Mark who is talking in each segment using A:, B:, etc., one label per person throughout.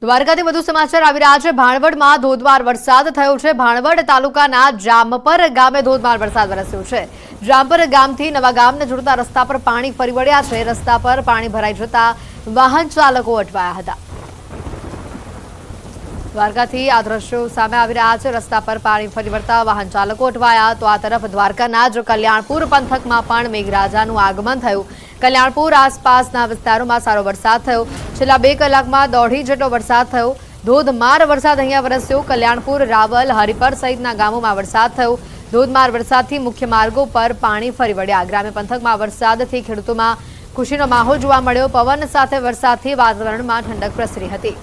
A: દ્વારકાથી વધુ સમાચાર આવી રહ્યા છે। ભાણવડમાં ધોધમાર વરસાદ થયો છે। ભાણવડ તાલુકાના જામપર ગામે ધોધમાર વરસાદ વરસ્યો છે। જામપર ગામથી નવા ગામને જોડતા રસ્તા પર પાણી ફરી વળ્યા છે। રસ્તા પર પાણી ભરાઈ જતા વાહન ચાલકો અટવાયા હતા। દ્વારકાથી આ દ્રશ્યો સામે આવી રહ્યા છે। રસ્તા પર પાણી ફરી વળતા વાહન ચાલકો અટવાયા તો આ તરફ દ્વારકાના જ કલ્યાણપુર પંથકમાં પણ મેઘરાજાનું આગમન થયું। કલ્યાણપુર આસપાસના વિસ્તારોમાં સારો વરસાદ થયો। છેલ્લા 2 કલાકમાં 1.5 ઇંચ જેટલો વરસાદ થયો। ધોધમાર વરસાદ અહીંયા વરસ્યો। કલ્યાણપુર, રાવલ, હરિપર સહિતના ગામોમાં વરસાદ થયો। ધોધમાર વરસાદથી મુખ્ય માર્ગો પર પાણી ફરી વળ્યા। ગ્રામ્ય પંથકમાં વરસાદથી ખેડૂતોમાં ખુશીનો માહોલ જોવા મળ્યો। પવન સાથે વરસાદથી વાતાવરણમાં ઠંડક પ્રસરી હતી।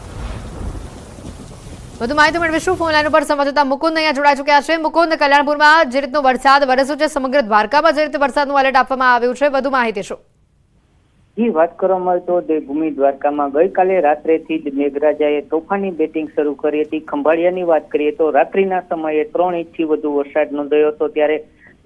A: વધુ માહિતી મેળવીશું। ફોન લાઈન ઉપર સંવાદદાતા મુકુંદ અહીંયા જોડાઈ ચૂક્યા છે। મુકુંદ, કલ્યાણપુરમાં જે રીતનો વરસાદ વરસ્યો છે, સમગ્ર દ્વારકામાં જે રીતે વરસાદનું એલર્ટ આપવામાં આવ્યું છે, વધુ માહિતી શું?
B: જી, વાત કરવામાં આવે તો દેવભૂમિ દ્વારકામાં ગઈકાલે રાત્રેથી જ મેઘરાજાએ તોફાની બેટિંગ શરૂ કરી હતી। ખંભાળિયાની વાત કરીએ તો રાત્રિના સમયે 3 ઇંચથી વધુ વરસાદ નોંધાયો હતો। ત્યારે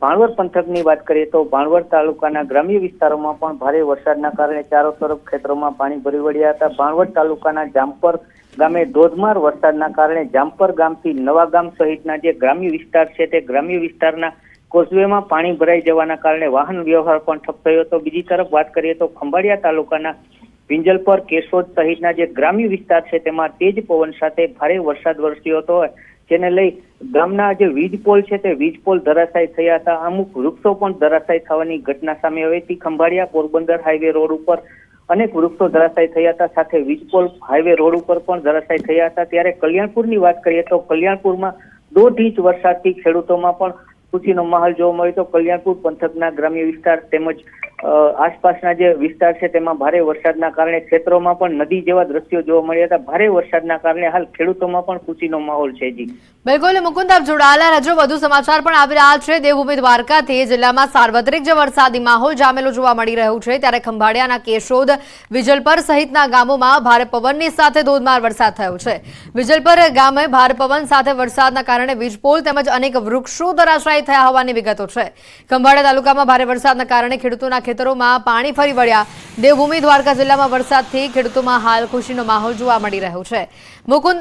B: ભાણવડ પંથકની વાત કરીએ તો ભાણવડ તાલુકાના ગ્રામ્ય વિસ્તારોમાં પણ ભારે વરસાદના કારણે ચારો તરફ ખેતરોમાં પાણી ભરી વળ્યા હતા। ભાણવડ તાલુકાના જામપર ગામે ધોધમાર વરસાદના કારણે જામપર ગામથી નવા ગામ સહિતના જે ગ્રામ્ય વિસ્તાર છે તે ગ્રામ્ય વિસ્તારના કોઝવેમાં પાણી ભરાઈ જવાના કારણે વાહન વ્યવહાર પણ ઠપ થયો હતો। બીજી તરફ વાત કરીએ તો ખંભાળિયા તાલુકાના વિંજલપર, કેશોદ સહિતના જે ગ્રામ્ય વિસ્તાર છે તેમાં તેજ પવન સાથે ભારે વરસાદ વરસ્યો હતો, જેને લઈ ગામના જે વીજ પોલ છે તે વીજ પોલ ધરાશાયી થયા હતા। અમુક વૃક્ષો પણ ધરાશાયી થવાની ઘટના સામે આવી હતી। ખંભાળિયા પોરબંદર હાઈવે રોડ ઉપર અનેક વૃક્ષો ધરાશાયી થયા હતા, સાથે વીજ પોલ હાઈવે રોડ ઉપર પણ ધરાશાયી થયા હતા। ત્યારે કલ્યાણપુરની વાત કરીએ તો કલ્યાણપુરમાં 1.5 ઇંચ વરસાદથી ખેડૂતોમાં પણ ખુશીનો માહોલ જોવા મળ્યો। તો કલ્યાણપુર પંથકના ગ્રામ્ય વિસ્તાર તેમજ આસપાસના જે વિસ્તાર છે તેમાં ભારે વરસાદના કારણે ક્ષેત્રોમાં પણ નદી જેવા દ્રશ્યો જોવા મળ્યા હતા। ભારે વરસાદના કારણે હાલ ખેડૂતોમાં પણ ખુશીનો માહોલ છે। જી
A: બિલકુલ મુકુંદ, આપ જોડાયેલા રહેજો। વધુ સમાચાર પણ આવી રહ્યા છે। દેવભૂમિ દ્વારકાથી જિલ્લામાં સાર્વત્રિક જે વરસાદી માહોલ જામેલો જોવા મળી રહ્યો છે, ત્યારે ખંભાળિયાના કેશોદ, વિજલપર સહિતના ગામોમાં ભારે પવનની સાથે ધોધમાર વરસાદ થયો છે। વિજલપર ગામે ભારે પવન સાથે વરસાદના કારણે વીજપોલ તેમજ અનેક વૃક્ષો ધરાશાયી થયા હોવાની વિગતો છે। ખંભાળિયા તાલુકામાં ભારે વરસાદના કારણે ખેડૂતોના ખેતરોમાં પાણી ફરી વળ્યા। દેવભૂમિ દ્વારકા જિલ્લામાં વરસાદથી ખેડૂતોમાં હાલ ખુશીનો માહોલ જોવા મળી રહ્યો છે। મુકુંદ,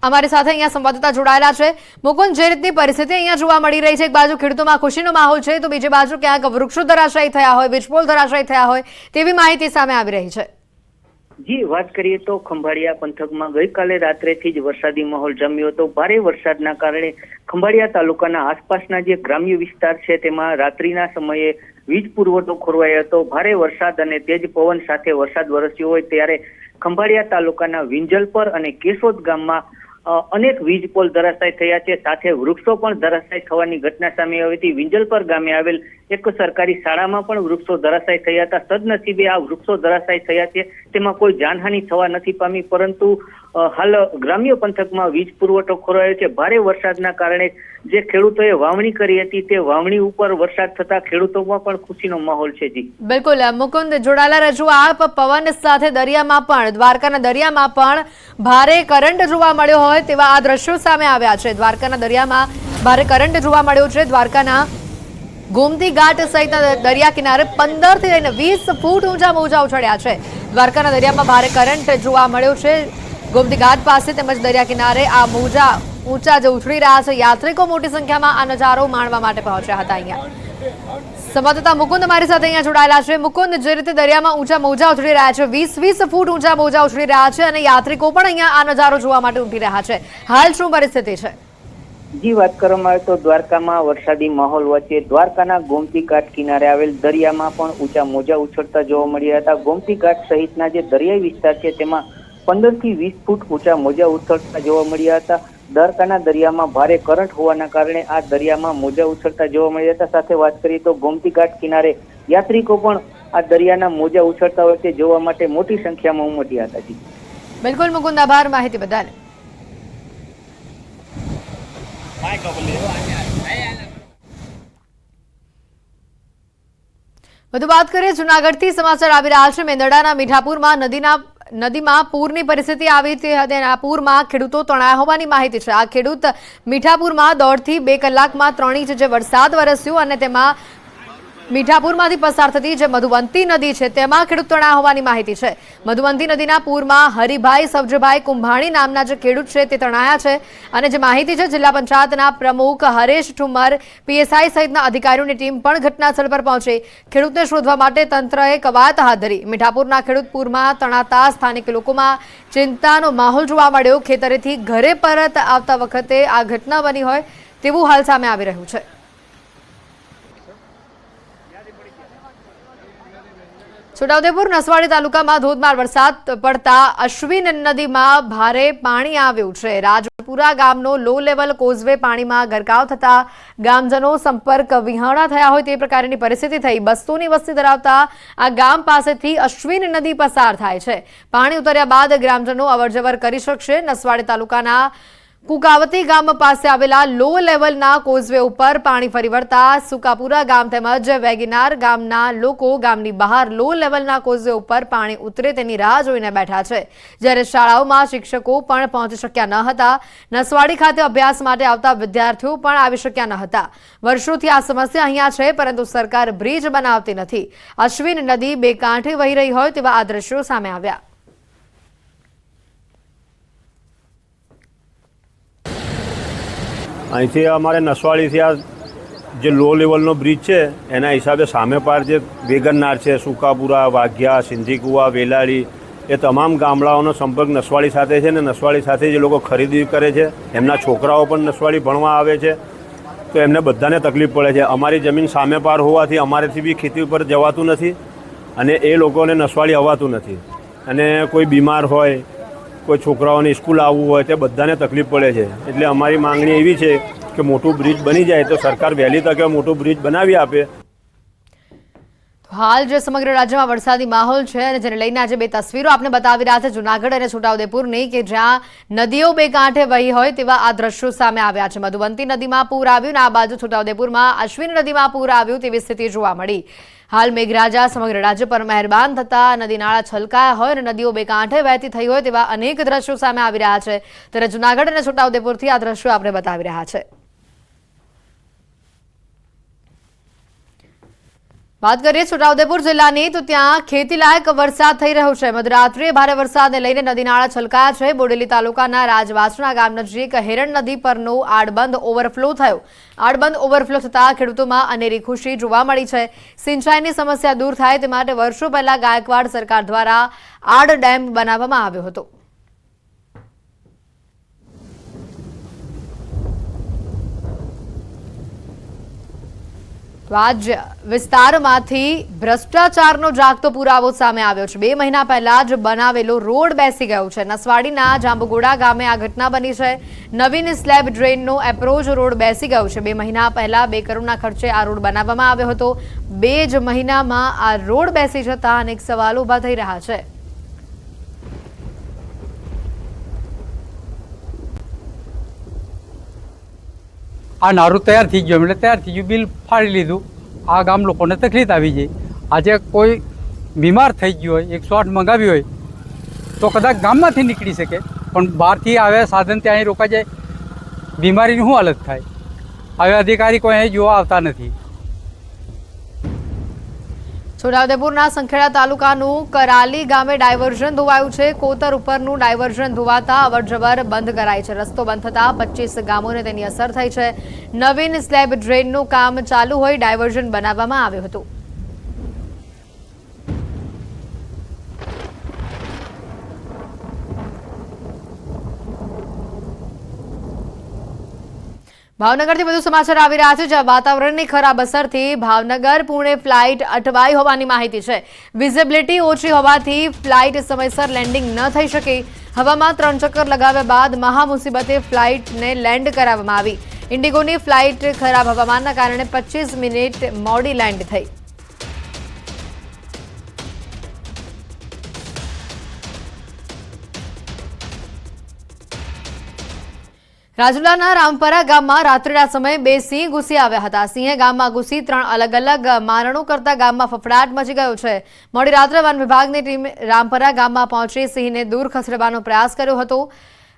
A: અમારી સાથે અહીંયા સંવાદદાતા જોડાયેલા છે। મુકુંદ, જે રીતની પરિસ્થિતિ અહીંયા જોવા મળી રહી છે, એક બાજુ ખેડૂતોમાં ખુશીનો માહોલ છે તો બીજી બાજુ ક્યાંક વૃક્ષો ધરાશાયી થયા હોય, વીજપોલ ધરાશાયી થયા હોય તેવી માહિતી સામે આવી રહી છે।
B: જી, વાત કરીએ તો ખંભાળિયા પંથકમાં ગઈકાલે રાત્રેથી જ વરસાદી માહોલ જામ્યો હતો। ભારે વરસાદના કારણે ખંભાળિયા તાલુકાના આસપાસના જે ગ્રામ્ય વિસ્તાર છે તેમાં રાત્રિના સમયે વીજ પુરવઠો ખોરવાયો હતો। ભારે વરસાદ અને તેજ પવન સાથે વરસાદ વરસ્યો હોય ત્યારે ખંભાળિયા તાલુકાના વિંજલપર અને કેશોદ ગામમાં અનેક વીજ પોલ ધરાશાયી થયા છે, સાથે વૃક્ષો પણ ધરાશાયી થવાની ઘટના સામે આવી હતી। વિંજલપર ગામે આવેલ એક સરકારી શાળામાં પણ વૃક્ષો ધરાશાયી થયા હતા। સદનસીબે આ વૃક્ષો ધરાશાયી થયા છે તેમાં કોઈ જાનહાનિ થવા નથી પામી, પરંતુ હાલ ગ્રામ્ય પંથકમાં વીજ પુરવઠો ખોરવાયો છે। ભારે વરસાદના કારણે જે ખેડૂતોએ વાવણી કરી હતી તે વાવણી ઉપર વરસાદ થતા ખેડૂતોમાં પણ ખુશીનો માહોલ છે। જી
A: બિલકુલ મુકુંદ, જોડાયેલા રહેજો। આપ પવન સાથે દરિયામાં પણ, દ્વારકાના દરિયામાં પણ ભારે કરંટ જોવા મળ્યો હોય તેવા આ દ્રશ્યો સામે આવ્યા છે। દ્વારકાના દરિયામાં ભારે કરંટ જોવા મળ્યો છે। દ્વારકાના ગોમતી ઘાટ સહિતના દરિયા કિનારે 15 થી લઈને 20 ફૂટ ઊંચા મોજા ઉછળ્યા છે। દ્વારકાના દરિયામાં ભારે કરંટ જોવા મળ્યો છે। ગોમતી ઘાટ પાસે તેમજ દરિયા કિનારે આ મોજા ઊંચા જે ઉછળી રહ્યા છે। યાત્રિકો મોટી સંખ્યામાં આ નજારો માણવા માટે પહોંચ્યા હતા। અહીંયા સંવાદદાતા મુકુંદ અમારી સાથે અહીંયા જોડાયેલા છે। મુકુંદ, જે રીતે દરિયામાં ઊંચા મોજા ઉછળી રહ્યા છે, 20 ફૂટ ઊંચા મોજા ઉછળી રહ્યા છે અને યાત્રિકો પણ અહીંયા આ નજારો જોવા માટે ઉમટી રહ્યા છે, હાલ શું પરિસ્થિતિ છે?
B: જી, વાત કરવામાં આવે તો દ્વારકામાં વરસાદી માહોલ વચ્ચે દ્વારકાના ગોમતી ઘાટ કિનારે આવેલ દરિયામાં પણ ઊંચા મોજા ઉછળતા જોવા મળ્યા હતા। ગોમતી ઘાટ સહિતના જે દરિયાઈ વિસ્તાર છે તેમાં 15 થી 20 ફૂટ ઊંચા મોજા ઉછળતા જોવા મળ્યા હતા। દ્વારકાના દરિયામાં ભારે કરંટ હોવાના કારણે આ દરિયામાં મોજા ઉછળતા જોવા મળ્યા હતા। સાથે વાત કરીએ તો ગોમતી ઘાટ કિનારે યાત્રિકો પણ આ દરિયાના મોજા ઉછળતા હોય તે જોવા માટે મોટી સંખ્યામાં ઉમટ્યા હતા। જી
A: બિલકુલ મુકુંદ, આભાર માહિતી બદલ। વધુ વાત કરીએ જૂનાગઢથી સમાચાર આવી રહ્યા છે। મેંદરડાના મીઠાપુરમાં નદીમાં પૂરની પરિસ્થિતિ આવી હતી અને આ પૂરમાં ખેડૂતો તણાયા હોવાની માહિતી છે। આ ખેડૂત મીઠાપુરમાં 1.5 થી 2 કલાકમાં 3 ઇંચ જે વરસાદ વરસ્યો અને તેમાં મીઠાપુરમાંથી પસાર થતી જે મધુવંતી નદી છે તેમાં ખેડૂત તણાઈ હોવાની માહિતી છે। મધુવંતી નદીના પૂરમાં હરિભાઈ સબજભાઈ કુંભાણી નામના જે ખેડૂત છે તે તણાયા છે અને જે માહિતી છે જિલ્લા પંચાયતના પ્રમુખ હરેશ ઠુમ્મર, પીએસઆઈ સહિતના અધિકારીઓની ટીમ પણ ઘટનાસ્થળ પર પહોંચી ખેડૂતને શોધવા માટે તંત્રએ કવાયત હાથ ધરી। મીઠાપુરના ખેડૂત પૂરમાં તણાતા સ્થાનિક લોકોમાં ચિંતાનો માહોલ જોવા મળ્યો। ખેતરેથી ઘરે પરત આવતા વખતે આ ઘટના બની હોય તેવું હાલ સામે આવી રહ્યું છે। છોટાઉદેપુર નસવાડી તાલુકામાં ધોધમાર વરસાદ પડતા અશ્વિન નદીમાં ભારે પાણી આવ્યું છે। રાજપુરા ગામનો લો લેવલ કોઝવે પાણીમાં ગરકાવ થતા ગામજનો સંપર્ક વિહોણા થયા હોય તે પ્રકારની પરિસ્થિતિ થઈ। 200ની વસ્તી ધરાવતા આ ગામ પાસેથી અશ્વિન નદી પસાર થાય છે। પાણી ઉતર્યા બાદ ગ્રામજનો અવરજવર કરી શકશે। નસવાડી તાલુકાના કુકાવતી ગામ પાસે આવેલા લો લેવલના કોઝવે ઉપર પાણી ફરી વળતા સુકાપુરા ગામ તેમજ વેગીનાર ગામના લોકો ગામની બહાર લો લેવલના કોઝવે ઉપર પાણી ઉતરે તેની રાહ જોઈને બેઠા છે। જ્યારે શાળાઓમાં શિક્ષકો પણ પહોંચી શક્યા ન હતા। નસવાડી ખાતે અભ્યાસ માટે આવતા વિદ્યાર્થીઓ પણ આવી શક્યા ન હતા। વર્ષોથી આ સમસ્યા અહીંયા છે પરંતુ સરકાર બ્રિજ બનાવતી નથી। અશ્વિન નદી બે કાંઠે વહી રહી હોય તેવા આ દ્રશ્યો સામે આવ્યા।
C: અહીંથી અમારે નસવાડીથી આ જે લો લેવલનો બ્રિજ છે એના હિસાબે સામે પાર જે વેગનનાર છે, સુકાપુરા, વાઘિયા, સિંધીકુવા, વેલાળી એ તમામ ગામડાઓનો સંપર્ક નસવાડી સાથે છે ને નસવાડી સાથે જે લોકો ખરીદી કરે છે એમના છોકરાઓ પણ નસવાડી ભણવા આવે છે તો એમને બધાને તકલીફ પડે છે। અમારી જમીન સામે પાર હોવાથી અમારેથી બી ખેતી ઉપર જવાતું નથી અને એ લોકોને નસવાડી આવવાતું નથી અને કોઈ બીમાર હોય, કોઈ છોકરાઓને સ્કૂલ આવવું હોય તે બધાને તકલીફ પડે છે। એટલે અમારી માંગણી એવી છે કે મોટું બ્રિજ બની જાય તો સરકાર વહેલી તકે મોટું બ્રિજ બનાવી આપે।
A: હાલ જે સમગ્ર રાજ્યમાં વરસાદી માહોલ છે અને જેને લઈને આજે બે તસવીરો આપને બતાવી રહ્યા છે જૂનાગઢ અને છોટાઉદેપુરની કે જ્યાં નદીઓ બે કાંઠે વહી હોય તેવા આ દ્રશ્યો સામે આવ્યા છે। મધુવંતી નદીમાં પૂર આવ્યું અને આ બાજુ છોટાઉદેપુરમાં અશ્વિન નદીમાં પૂર આવ્યું તેવી સ્થિતિ જોવા મળી। હાલ મેઘરાજા સમગ્ર રાજ્ય પર મહેરબાન થતા નદી નાળા છલકાયા હોય અને નદીઓ બે કાંઠે વહેતી થઈ હોય તેવા અનેક દ્રશ્યો સામે આવી રહ્યા છે। ત્યારે જૂનાગઢ અને છોટાઉદેપુરથી આ દ્રશ્યો આપણે બતાવી રહ્યા છે। વાત કરીએ છોટાઉદેપુર જિલ્લાની તો ત્યાં ખેતીલાયક વરસાદ થઈ રહ્યો છે। મધરાત્રિએ ભારે વરસાદને લઈને નદી નાળા છલકાયા છે। બોડેલી તાલુકાના રાજવાસણા ગામ નજીક હેરણ નદી પરનો આડબંધ ઓવરફ્લો થયો। આડબંધ ઓવરફ્લો થતાં ખેડૂતોમાં અનેરી ખુશી જોવા મળી છે। સિંચાઈની સમસ્યા દૂર થાય તે માટે વર્ષો પહેલા ગાયકવાડ સરકાર દ્વારા આડ ડેમ બનાવવામાં આવ્યો હતો। તો આજ વિસ્તારમાંથી ભ્રષ્ટાચારનો જાગતો પુરાવો સામે આવ્યો છે। 2 મહિના પહેલા જ બનાવેલો રોડ બેસી ગયો છે। નસવાડીના જાંબુગોડા ગામે આ ઘટના બની છે। નવીન સ્લેબ ડ્રેનનો એપ્રોચ રોડ બેસી ગયો છે। 2 મહિના પહેલા 2 કરોડના ખર્ચે આ રોડ બનાવવામાં આવ્યો હતો। 2 જ મહિનામાં આ રોડ બેસી જતા અનેક સવાલો ઊભા થઈ રહ્યા છે।
D: આ નારું તૈયાર થઈ ગયું એટલે તૈયાર થઈ ગયું, બિલ ફાડી લીધું। આ ગામ લોકોને તકલીફ આવી જાય। આજે કોઈ બીમાર થઈ ગયું હોય, 108 મંગાવી હોય તો કદાચ ગામમાંથી નીકળી શકે પણ બહારથી આવે સાધન ત્યાં રોકાઈ જાય, બીમારીની શું હાલત થાય? હવે અધિકારી કોઈ અહીં જોવા આવતા નથી।
A: છોટાઉદેપુરના સંખેડા તાલુકાનું કરાલી ગામે ડાયવર્ઝન ધોવાયું છે। કોતર ઉપરનું ડાયવર્ઝન ધોવાતા અવરજવર બંધ કરાઈ છે। રસ્તો બંધ થતાં 25 ગામોને તેની અસર થઈ છે। નવીન સ્લેબ ડ્રેનનું કામ ચાલુ હોય ડાયવર્ઝન બનાવવામાં આવ્યું હતું। ભાવનગરથી વધુ સમાચાર આવી રહ્યા છે જ્યાં વાતાવરણની ખરાબ અસરથી ભાવનગર પુણે ફ્લાઇટ અટવાઈ હોવાની માહિતી છે। વિઝિબિલિટી ઓછી હોવાથી ફ્લાઇટ સમયસર લેન્ડિંગ ન થઈ શકી। હવામાં 3 ચક્કર લગાવ્યા બાદ મહા મુસીબતે ફ્લાઇટને લેન્ડ કરાવવામાં આવી। ઇન્ડિગોની ફ્લાઇટ ખરાબ હવામાનના કારણે 25 મિનિટ મોડી લેન્ડ થઈ। રાજુલાના રામપરા ગામમાં રાત્રિના સમયે 2 સિંહ ઘૂસી આવ્યા હતા। સિંહે ગામમાં ઘૂસી 3 અલગ અલગ મારણો કરતા ગામમાં ફફડાટ મચી ગયો છે। મોડી રાત્રે વન વિભાગની ટીમ રામપરા ગામમાં પહોંચી સિંહને દૂર ખસેડવાનો પ્રયાસ કર્યો હતો।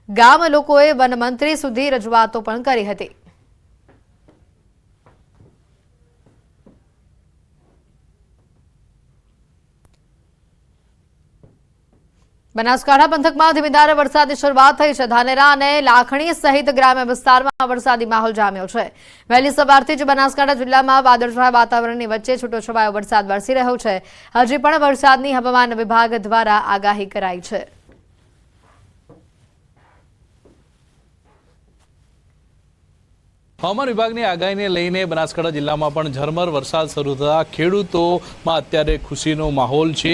A: ગામ લોકોએ વન મંત્રી સુધી રજૂઆતો પણ કરી હતી। બનાસકાંઠા પંથકમાં ધીમીધારે વરસાદની શરૂઆત થઈ છે। ધાનેરા અને લાખણી સહિત ગ્રામ્ય વિસ્તારમાં વરસાદી માહોલ જામ્યો છે। વહેલી સવારથી જ બનાસકાંઠા જિલ્લામાં વાદળછાયા વાતાવરણની વચ્ચે છૂટોછવાયો વરસાદ વરસી રહ્યો છે। હજી પણ વરસાદની હવામાન વિભાગ દ્વારા આગાહી કરાઈ છે।
E: હવામાન વિભાગની આગાહીને લઈને બનાસકાંઠા જિલ્લામાં પણ ઝરમર વરસાદ શરૂ થતા ખેડૂતોમાં અત્યારે ખુશીનો માહોલ છે।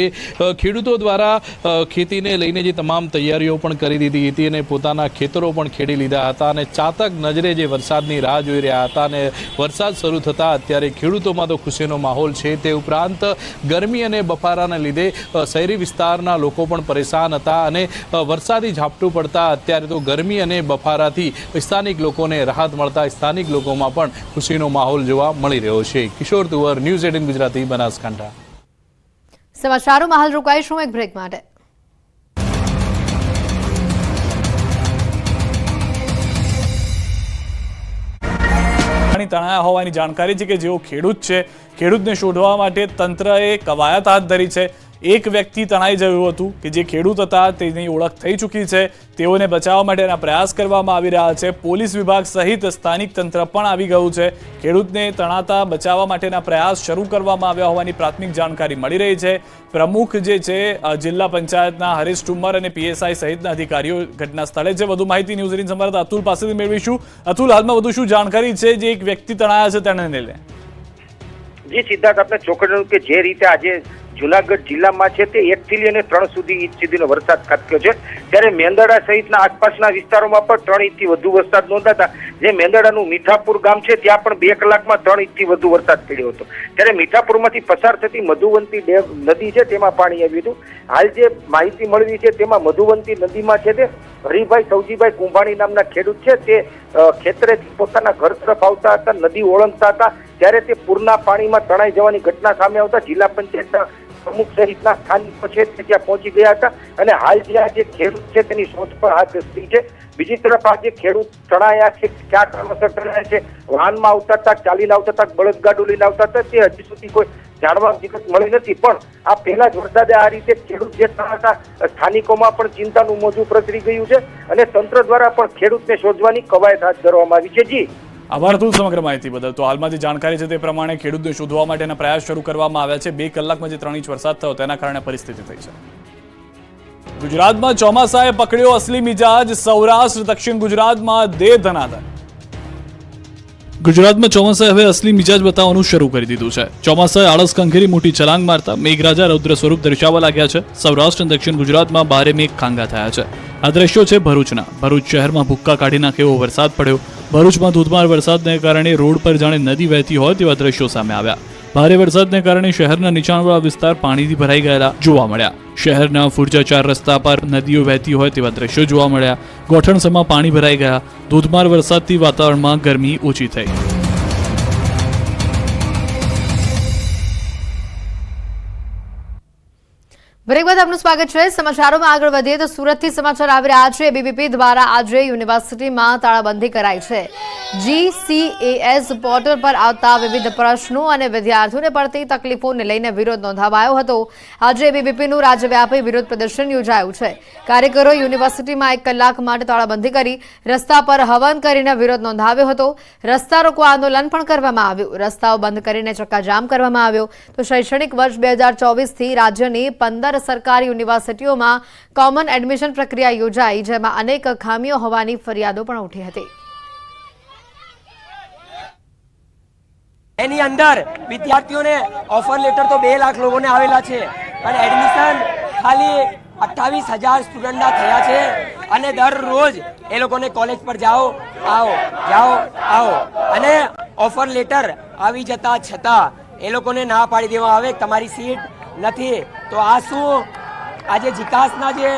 E: ખેડૂતો દ્વારા ખેતીને લઈને જે તમામ તૈયારીઓ પણ કરી દીધી હતી અને પોતાના ખેતરો પણ ખેડી લીધા હતા અને ચાતક નજરે જે વરસાદની રાહ જોઈ રહ્યા હતા અને વરસાદ શરૂ થતાં અત્યારે ખેડૂતોમાં તો ખુશીનો માહોલ છે। તે ઉપરાંત ગરમી અને બફારાને લીધે શહેરી વિસ્તારના લોકો પણ પરેશાન હતા અને વરસાદી ઝાપટું પડતા અત્યારે તો ગરમી અને બફારાથી સ્થાનિક લોકોને રાહત મળતા સ્થાનિક લોકોમાં પણ ખુશીનો માહોલ જોવા મળી રહ્યો છે। કિશોર તુવર, ન્યૂઝ 18 ગુજરાતી, બનાસકાંઠા।
A: સમાચારોમાં હાલ રોકાઈશું એક બ્રેક માટે।
F: તણાયા હોવાની જાણકારી છે કે જેઓ ખેડૂત છે, ખેડૂતને શોધવા માટે તંત્રએ કવાયત હાથ ધરી છે। એક વ્યક્તિ તણાઈ ગયું હતું કે જે ખેડૂત હતા, તેની ઓળખ થઈ ચૂકી છે। તેઓને બચાવવા માટેના પ્રયાસ કરવામાં આવી રહ્યા છે। પોલીસ વિભાગ સહિત સ્થાનિક તંત્ર પણ આવી ગયું છે। ખેડૂતને તણાતા બચાવવા માટેના પ્રયાસ શરૂ કરવામાં આવ્યા હોવાની પ્રાથમિક જાણકારી મળી રહી છે। પ્રમુખ જે છે જિલ્લા પંચાયતના હરીશ ઠુમ્મર અને પીએસઆઈ સહિતના અધિકારીઓ ઘટના સ્થળે છે। વધુ માહિતી ન્યૂઝ 18 સંવાદદાતા અતુલ પાસેથી મેળવીશું। અતુલ, હાલમાં વધુ શું જાણકારી છે જે એક વ્યક્તિ તણાયા છે તેને લઈને?
G: જી સિદ્ધાર્થ, આપણે ચોક્કસ કે જે રીતે આજે જુનાગઢ જિલ્લામાં છે તે 1 થી લઈને 3 ઇંચ સુધીનો વરસાદ ખાબક્યો છે, ત્યારે મેંદરડા સહિતના આસપાસના વિસ્તારોમાં પણ 3 ઇંચથી વધુ વરસાદ નોંધાતા જે મેંદરડાનું મીઠાપુર ગામ છે ત્યાં પણ 2 કલાકમાં 3 ઇંચથી વધુ વરસાદ પડ્યો હતો। ત્યારે મીઠાપુરમાંથી પસાર થતી મધુવંતી નદી છે તેમાં પાણી આવ્યું હતું। હાલ જે માહિતી મળી છે તેમાં મધુવંતી નદીમાં છે તે હરિભાઈ સૌજીભાઈ કુંભાણી નામના ખેડૂત છે તે ખેતરેથી પોતાના ઘર તરફ આવતા હતા, નદી ઓળંગતા હતા, ત્યારે તે પૂરના પાણીમાં તણાઈ જવાની ઘટના સામે આવતા જિલ્લા પંચાયતના પ્રમુખ સહિતના સ્થાનિકો છે તે ત્યાં પહોંચી ગયા હતા અને હાલ જે ખેડૂત છે તેની શોધ પર હાથ ધરી છે। બીજી તરફ આ જે ખેડૂત તણાયા છે, ક્યાં કારણોસર તણાયા છે, વાહનમાં આવતા હતા, ચાલીને આવતા હતા, બળદગાડું લઈને આવતા હતા, તે હજી સુધી કોઈ જાણવા વિગત મળી નથી। પણ આ પહેલા જ વરસાદે આ રીતે ખેડૂત જે તણાતા સ્થાનિકોમાં પણ ચિંતાનું મોજું પ્રસરી ગયું છે અને તંત્ર દ્વારા પણ ખેડૂતને શોધવાની કવાયત હાથ ધરવામાં આવી છે। જી
F: આભાર અતુલ સમગ્ર માહિતી બદલ। તો હાલમાં જે જાણકારી છે તે પ્રમાણે ખેડૂતને શોધવા માટેના પ્રયાસ શરૂ કરવામાં આવ્યા છે। 2 કલાકમાં જે 3 ઇંચ વરસાદ થયો તેના કારણે પરિસ્થિતિ થઈ છે। ગુજરાતમાં ચોમાસાએ પકડ્યો અસલી મિજાજ, સૌરાષ્ટ્ર દક્ષિણ ગુજરાતમાં દે ધનાધન। ગુજરાતમાં ચોમાસાએ હવે અસલી મિજાજ બતાવવાનું શરૂ કરી દીધું છે। ચોમાસાએ આળસ કંખેરી મોટી છલાંગ મારતા મેઘરાજા રૌદ્ર સ્વરૂપ દર્શાવવા લાગ્યા છે। સૌરાષ્ટ્ર અને દક્ષિણ ગુજરાતમાં ભારે મેઘ ખાંગા થયા છે। આ દ્રશ્યો છે ભરૂચના। ભરૂચ શહેરમાં ભૂક્કા કાઢી નાખે એવો વરસાદ પડ્યો। ભરૂચમાં ધોધમાર વરસાદને કારણે રોડ પર જાણે નદી વહેતી હોય તેવા દ્રશ્યો સામે આવ્યા। ભારે વરસાદને કારણે શહેરના નીચાણવાળા વિસ્તાર પાણીથી ભરાઈ ગયેલા જોવા મળ્યા। શહેરના ફુરજા 4 રસ્તા પર નદીઓ વહેતી હોય તેવા દ્રશ્યો જોવા મળ્યા। ગોઠણસમાં પાણી ભરાઈ ગયા। ધોધમાર વરસાદથી વાતાવરણમાં ગરમી ઓછી થઈ।
A: બ્રેક બાદ આપનું સ્વાગત છે। સમાચારોમાં આગળ વધીએ તો સુરતથી સમાચાર આવી રહ્યા છે। એબીવીપી દ્વારા આજે યુનિવર્સિટીમાં તાળાબંધી કરાઈ છે। GCAS પોર્ટલ પર આવતા વિવિધ પ્રશ્નો અને વિદ્યાર્થીઓને પડતી તકલીફોને લઈને વિરોધ નોંધાવાયો હતો। આજે એબીવીપીનું રાજ્યવ્યાપી વિરોધ પ્રદર્શન યોજાયું છે। કાર્યકરોએ યુનિવર્સિટીમાં 1 કલાક માટે તાળાબંધી કરી રસ્તા પર હવન કરીને વિરોધ નોંધાવ્યો હતો। રસ્તા રોકો આંદોલન પણ કરવામાં આવ્યું। રસ્તાઓ બંધ કરીને ચક્કાજામ કરવામાં આવ્યો। તો શૈક્ષણિક વર્ષ 2024થી રાજ્યની 15 સરકારી યુનિવર્સિટીઓમાં કોમન એડમિશન પ્રક્રિયા યોજાઈ, જેમાં અનેક ખામીઓ હોવાની ફરિયાદો પણ ઉઠી હતી।
H: એની અંદર વિદ્યાર્થીઓને ઓફર લેટર તો 2 લાખ લોકોને આવેલા છે અને એડમિશન ખાલી 28,000 સ્ટુડન્ટના થયા છે અને દરરોજ એ લોકોને કોલેજ પર જાઓ આવો અને ઓફર લેટર આવી જતા છતાં એ લોકોને ના પાડી દેવામાં આવે તમારી સીટ નથી। તો આ શું આજે જીકાસના જે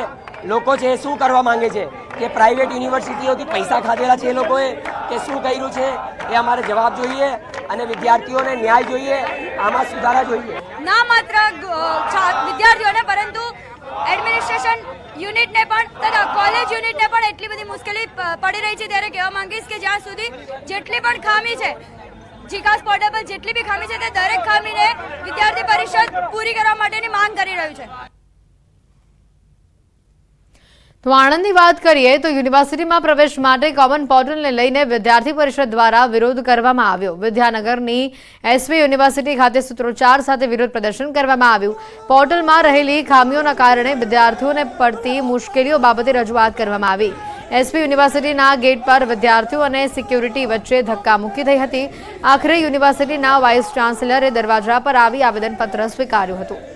H: લોકો છે એ શું કરવા માંગે છે કે પ્રાઇવેટ યુનિવર્સિટીઓથી પૈસા ખાધેલા છે એ લોકોએ કે શું કર્યું છે એ અમારે જવાબ જોઈએ અને વિદ્યાર્થીઓને ન્યાય જોઈએ, આમાં સુધારા જોઈએ।
I: ના માત્ર વિદ્યાર્થીઓને પરંતુ એડમિનિસ્ટ્રેશન યુનિટને પણ તથા કોલેજ યુનિટને પણ એટલી બધી મુશ્કેલી પડી રહી છે। ત્યારે કહેવા માંગીશ કે જ્યાં સુધી જેટલી પણ ખામી છે જીકાસ પોર્ટલ પર જેટલી બી ખામી છે તે દરેક ખામીને વિદ્યાર્થી પરિષદ પૂરી કરવા માટેની માંગ કરી રહ્યું છે।
A: તો આણંદની વાત કરીએ તો યુનિવર્સિટીમાં પ્રવેશ માટે કોમન પોર્ટલને લઈને વિદ્યાર્થી પરિષદ દ્વારા વિરોધ કરવામાં આવ્યો. વિદ્યાનગરની એસવી યુનિવર્સિટી ખાતે સૂત્રોચ્ચાર સાથે વિરોધ પ્રદર્શન કરવામાં આવ્યું. પોર્ટલમાં રહેલી ખામીઓના કારણે વિદ્યાર્થીઓને પડતી મુશ્કેલીઓ બાબતે રજૂઆત કરવામાં આવી. એસવી યુનિવર્સિટીના ગેટ પર વિદ્યાર્થીઓ અને સિક્યુરિટી વચ્ચે ધક્કામુક્કી થઈ હતી. આખરે યુનિવર્સિટીના વાઇસ ચાન્સેલરે દરવાજા પર આવી આવેદનપત્ર સ્વીકાર્યું હતું.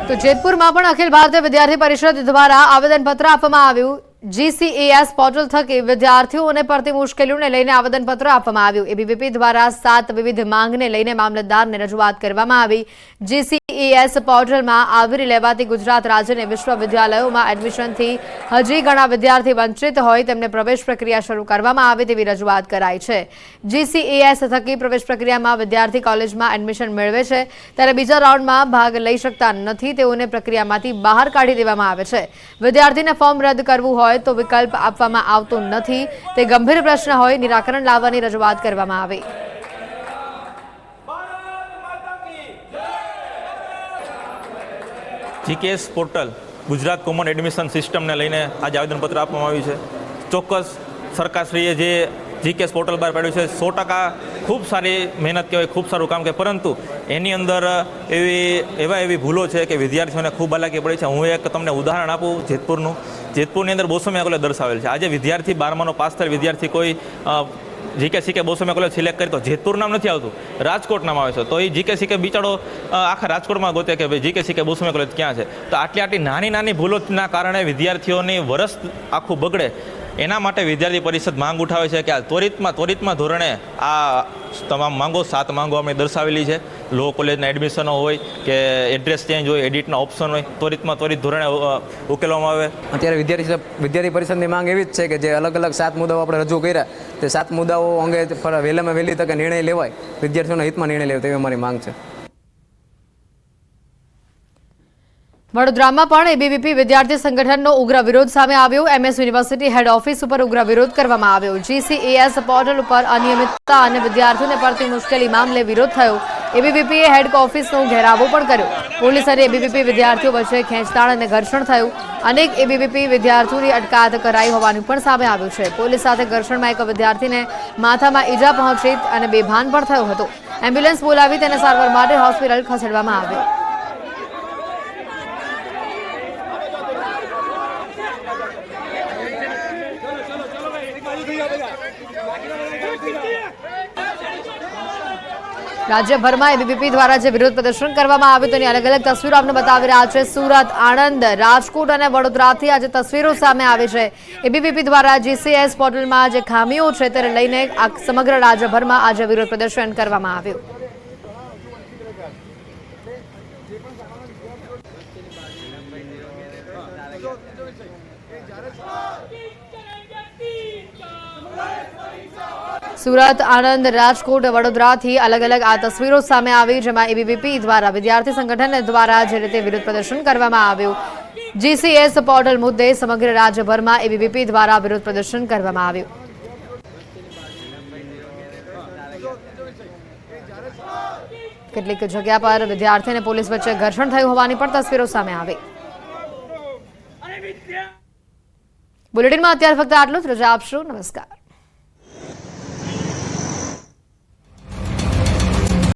A: તો જેતપુરમાં પણ અખિલ ભારતીય વિદ્યાર્થી પરિષદ દ્વારા આવેદનપત્ર આપવામાં આવ્યું. GCAS પોર્ટલ થકી વિદ્યાર્થીઓને પડતી મુશ્કેલીઓને લઈને આવેદનપત્ર આપવામાં આવ્યું. એબીવીપી દ્વારા 7 વિવિધ માંગને લઈને મામલતદારને રજૂઆત કરવામાં આવી. GCAS પોર્ટલમાં આવરી લેવાતી ગુજરાત રાજ્યની વિશ્વવિદ્યાલયોમાં એડમિશનથી હજી ઘણા વિદ્યાર્થી વંચિત હોય તેમને પ્રવેશ પ્રક્રિયા શરૂ કરવામાં આવે તેવી રજૂઆત કરાઈ છે. GCAS થકી પ્રવેશ પ્રક્રિયામાં વિદ્યાર્થી કોલેજમાં એડમિશન મેળવે છે ત્યારે બીજા રાઉન્ડમાં ભાગ લઈ શકતા નથી. તેઓને પ્રક્રિયામાંથી બહાર કાઢી દેવામાં આવે છે. વિદ્યાર્થીને ફોર્મ રદ કરવું હોય તો વિકલ્પ આપવામાં આવતો નથી. તે ગંભીર પ્રશ્ન હોય નિરાકરણ લાવવાની રજૂઆત કરવામાં આવી.
J: GCAS portal Gujarat common admission સિસ્ટમને લઈને આજે આવેદનપત્ર આપવામાં આવ્યું છે. ચોક્કસ સરકારશ્રીએ જે GCAS પોર્ટલ બહાર પાડ્યું છે 100% ખૂબ સારી મહેનત કહેવાય, ખૂબ સારું કામ કહેવાય, પરંતુ એની અંદર એવી ભૂલો છે કે વિદ્યાર્થીઓને ખૂબ હાલાકી પડી છે. હું એક તમને ઉદાહરણ આપું જેતપુરની અંદર બોસમિયા કોલેજ દર્શાવેલ છે. આજે વિદ્યાર્થી 12માનો પાસ થયેલ વિદ્યાર્થી કોઈ GKCK બોસમિયા કોલેજ સિલેક્ટ કરી તો જેતપુર નામ નથી આવતું, રાજકોટ નામ આવે છે. તો એ GKCK બિચારો આખા રાજકોટમાં ગોતે કે ભાઈ GKCK બોસમિયા કોલેજ ક્યાં છે. તો આટલી નાની ભૂલોના કારણે વિદ્યાર્થીઓની વર્ષ આખું બગડે. એના માટે વિદ્યાર્થી પરિષદ માંગ ઉઠાવે છે કે આ ત્વરિતમાં ધોરણે આ તમામ માંગો 7 માંગો અમે દર્શાવેલી છે. લો કોલેજના એડમિશનો હોય કે એડ્રેસ ચેન્જ હોય, એડિટના ઓપ્શન હોય, ત્વરિત ધોરણે ઉકેલવામાં આવે.
K: અત્યારે વિદ્યાર્થી પરિષદની માંગ એવી જ છે કે જે અલગ 7 મુદ્દાઓ આપણે રજૂ કર્યા તે 7 મુદ્દાઓ અંગે વહેલામાં વહેલી તકે નિર્ણય લેવાય, વિદ્યાર્થીઓના હિતમાં નિર્ણય લેવાય તેવી અમારી માંગ છે.
A: વડોદરામાં પણ એબીવીપી વિદ્યાર્થી સંગઠનનો ઉગ્ર વિરોધ સામે આવ્યો. MS યુનિવર્સિટી હેડ ઓફિસ ઉપર ઉગ્ર વિરોધ કરવામાં આવ્યો. GCAS પોર્ટલ ઉપર અનિયમિતતા અને વિદ્યાર્થીઓને પડતી મુશ્કેલી મામલે વિરોધ થયો. એબીવીપીએ હેડ ઓફિસનો ઘેરાવો પણ કર્યો. પોલીસ અને એબીવીપી વિદ્યાર્થીઓ વચ્ચે ખેંચતાણ અને ઘર્ષણ થયું. અનેક એબીવીપી વિદ્યાર્થીઓની અટકાયત કરાઈ હોવાનું પણ સામે આવ્યું છે. પોલીસ સાથે ઘર્ષણમાં એક વિદ્યાર્થીને માથામાં ઈજા પહોંચી અને બેભાન પણ થયો હતો. એમ્બ્યુલન્સ બોલાવી તેને સારવાર માટે હોસ્પિટલ ખસેડવામાં આવ્યો. રાજ્યભરમાં એબીવીપી દ્વારા જે વિરોધ પ્રદર્શન કરવામાં આવ્યું તેની અલગ તસવીરો આપણે બતાવી રહ્યા છે. સુરત, આણંદ, રાજકોટ અને વડોદરાથી આજે તસવીરો સામે આવી છે. એબીવીપી દ્વારા GCAS પોર્ટલમાં જે ખામીઓ છે તેને લઈને સમગ્ર રાજ્યભરમાં આજે વિરોધ પ્રદર્શન કરવામાં આવ્યું. સુરત, આણંદ, રાજકોટ, વડોદરાથી અલગ આ તસવીરો સામે આવી, જેમાં એબીવીપી દ્વારા વિદ્યાર્થી સંગઠન દ્વારા જે રીતે વિરોધ પ્રદર્શન કરવામાં આવ્યું. GCAS પોર્ટલ મુદ્દે સમગ્ર રાજ્યભરમાં એબીવીપી દ્વારા વિરોધ પ્રદર્શન કરવામાં આવ્યું. કેટલીક જગ્યા પર વિદ્યાર્થી અને પોલીસ વચ્ચે ઘર્ષણ થયું હોવાની પણ તસવીરો સામે આવી. બુલેટિનમાં અત્યારે ફક્ત આટલું જ. રજા આપશો. નમસ્કાર.